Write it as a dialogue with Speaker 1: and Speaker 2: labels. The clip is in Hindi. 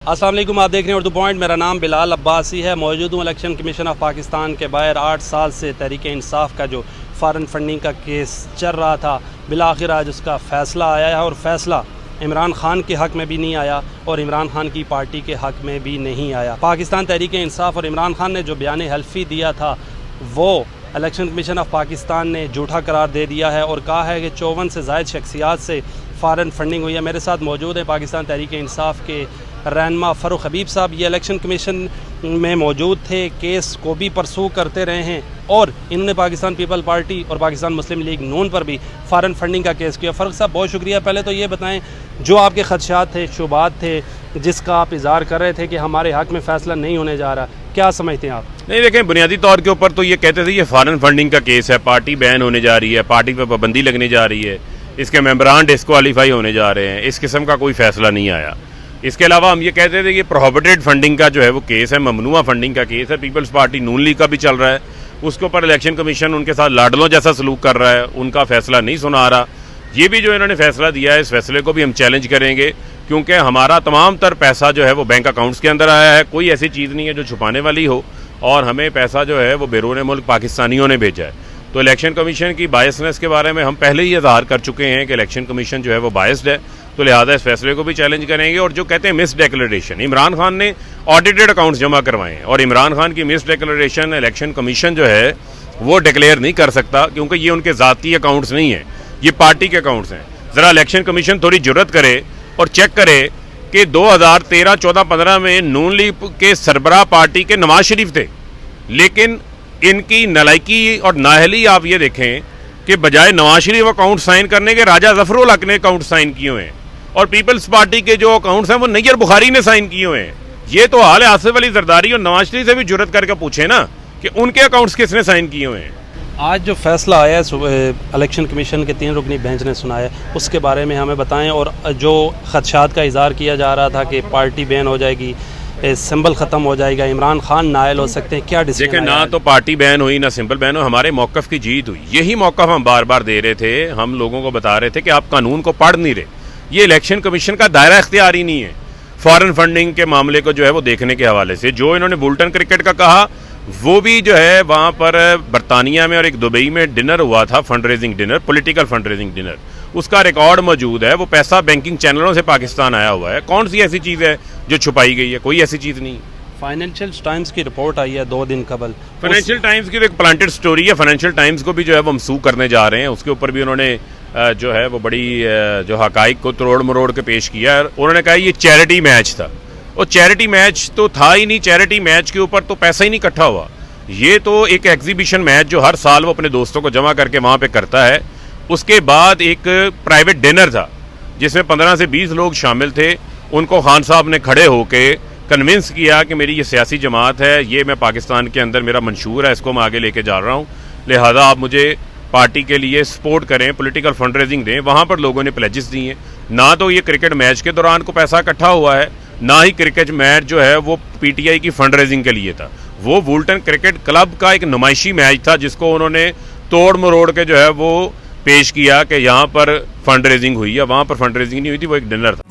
Speaker 1: अस्सलाम वालेकुम, आप देख रहे हैं उर्दू पॉइंट। मेरा नाम बिलाल अब्बासी है। मौजूद हूँ इलेक्शन कमीशन ऑफ पाकिस्तान के बाहर। 8 साल से तहरीक इंसाफ का जो फ़ॉरेन फंडिंग का केस चल रहा था, बिलाखिर आज उसका फ़ैसला आया है और फ़ैसला इमरान खान के हक़ में भी नहीं आया और इमरान खान की पार्टी के हक़ में भी नहीं आया। पाकिस्तान तहरीक इंसाफ और इमरान खान ने जो बयान हल्फी दिया था वो इलेक्शन कमीशन ऑफ पाकिस्तान ने झूठा करार दे दिया है और कहा है कि 54 से ज़ायद शख्सियात से फ़ॉरेन फंडिंग हुई है। मेरे साथ मौजूद है पाकिस्तान तहरीक इंसाफ के रहनुमा फ़ारूक हबीब साहब। ये इलेक्शन कमीशन में मौजूद थे, केस को भी परसू करते रहे हैं और इन्होंने पाकिस्तान पीपल पार्टी और पाकिस्तान मुस्लिम लीग नून पर भी फ़ॉरेन फंडिंग का केस किया। फ़ारूक साहब, बहुत शुक्रिया। पहले तो ये बताएं, जो आपके खदशात थे, शुबात थे, जिसका आप इज़हार कर रहे थे कि हमारे हक़ में फ़ैसला नहीं होने जा रहा, क्या समझते हैं आप?
Speaker 2: नहीं, देखें, बुनियादी तौर के ऊपर तो ये कहते थे ये फ़ॉरेन फंडिंग का केस है, पार्टी बैन होने जा रही है, पार्टी पर पाबंदी लगने जा रही है, इसके मेंबरान डिस्क्वालीफाई होने जा रहे हैं। इस किस्म का कोई फ़ैसला नहीं आया। इसके अलावा हम ये कहते थे कि प्रोहिबिटेड फंडिंग का जो है वो केस है, ममनुआ फंडिंग का केस है, पीपल्स पार्टी नून लीग का भी चल रहा है। उसके ऊपर इलेक्शन कमीशन उनके साथ लाडलों जैसा सलूक कर रहा है, उनका फ़ैसला नहीं सुना रहा। ये भी जो इन्होंने फ़ैसला दिया है, इस फैसले को भी हम चैलेंज करेंगे, क्योंकि हमारा तमाम तर पैसा जो है वो बैंक अकाउंट्स के अंदर आया है। कोई ऐसी चीज़ नहीं है जो छुपाने वाली हो और हमें पैसा जो है वो बैरून मुल्क पाकिस्तानियों ने भेजा है। तो इलेक्शन कमीशन की बायसनेस के बारे में हम पहले ही इज़हार कर चुके हैं कि इलेक्शन कमीशन जो है वो बायस्ड है, तो लिहाजा इस फैसले को भी चैलेंज करेंगे। और जो कहते हैं मिस डिक्लेरेशन, इमरान खान ने ऑडिटेड अकाउंट्स जमा करवाए हैं और इमरान खान की मिस डिक्लेरेशन इलेक्शन कमीशन जो है वो डिक्लेयर नहीं कर सकता, क्योंकि ये उनके ज़ाती अकाउंट्स नहीं हैं, ये पार्टी के अकाउंट्स हैं। ज़रा इलेक्शन कमीशन थोड़ी जुर्रत करे और चेक करे कि 2013, 14, 15 में नून लीग के सरबराह पार्टी के नवाज शरीफ थे, लेकिन इनकी नलायकी और नाअहली आप ये देखें कि बजाय नवाज शरीफ अकाउंट साइन करने के राजा जफरुल हक ने अकाउंट साइन किए हुए हैं और पीपल्स पार्टी के जो अकाउंट्स हैं वो नैयर बुखारी ने साइन किए हुए हैं। ये तो हाल है आसिफ अली जरदारी और नवाज शरीफ से भी जुर्रत करके पूछे ना कि उनके अकाउंट्स किसने साइन किए हुए हैं।
Speaker 1: आज जो फैसला आया है इलेक्शन कमीशन के 3 रुकनी बेंच ने सुनाया, उसके बारे में हमें बताएं। और जो खदशात का इज़हार किया जा रहा था कि पार्टी बैन हो जाएगी, सिंबल ख़त्म हो जाएगा, इमरान खान नायल हो सकते हैं, क्या डिसीजन?
Speaker 2: देखिए, ना तो पार्टी बैन हुई ना सिंबल बैन हुई, हमारे मौक़िफ़ की जीत हुई। यही मौक़िफ़ हम बार बार दे रहे थे। हम लोगों को बता रहे थे कि आप कानून को पढ़ नहीं रहे, ये इलेक्शन कमीशन का दायरा इख्तियार ही नहीं है। फ़ॉरेन फंडिंग के मामले को जो है वो देखने के हवाले से जो इन्होंने बुल्टन क्रिकेट का कहा, वो भी जो है वहाँ पर बरतानिया में और एक दुबई में डिनर हुआ था, fund raising dinner, political fund raising dinner, उसका रिकॉर्ड मौजूद है। वो पैसा बैंकिंग चैनलों से पाकिस्तान आया हुआ है। कौन सी ऐसी चीज़ है जो छुपाई गई है? कोई ऐसी चीज़ नहीं।
Speaker 1: फाइनेंशियल टाइम्स की रिपोर्ट आई है 2 दिन कबल।
Speaker 2: फाइनेंशियल टाइम्स की एक प्लांटेड स्टोरी है। फाइनेंशियल टाइम्स को भी जो है वो मनसूख करने जा रहे हैं। उसके ऊपर भी उन्होंने जो है वो बड़ी जो हकाइक को तोड़ मरोड़ के पेश किया है। उन्होंने कहा ये चैरिटी मैच था, और चैरिटी मैच तो था ही नहीं। चैरिटी मैच के ऊपर तो पैसा ही नहीं इकट्ठा हुआ। ये तो एक एग्जीबिशन मैच जो हर साल वो अपने दोस्तों को जमा करके वहाँ पे करता है। उसके बाद एक प्राइवेट डिनर था जिसमें 15 से 20 लोग शामिल थे। उनको खान साहब ने खड़े होके कन्विंस किया कि मेरी ये सियासी जमात है, ये मैं पाकिस्तान के अंदर मेरा मंशूर है, इसको मैं आगे लेके जा रहा हूँ, लिहाजा आप मुझे पार्टी के लिए सपोर्ट करें, पॉलिटिकल फंड रेजिंग दें। वहाँ पर लोगों ने प्लेजेस दी हैं। ना तो ये क्रिकेट मैच के दौरान को पैसा इकट्ठा हुआ है, ना ही क्रिकेट मैच जो है वो पीटीआई की फंड रेजिंग के लिए था। वो वुल्टन क्रिकेट क्लब का एक नुमाइशी मैच था जिसको उन्होंने तोड़ मरोड़ के जो है वो पेश किया कि यहाँ पर फंड रेजिंग हुई है। वहाँ पर फंड रेजिंग नहीं हुई थी, वो एक डिनर था।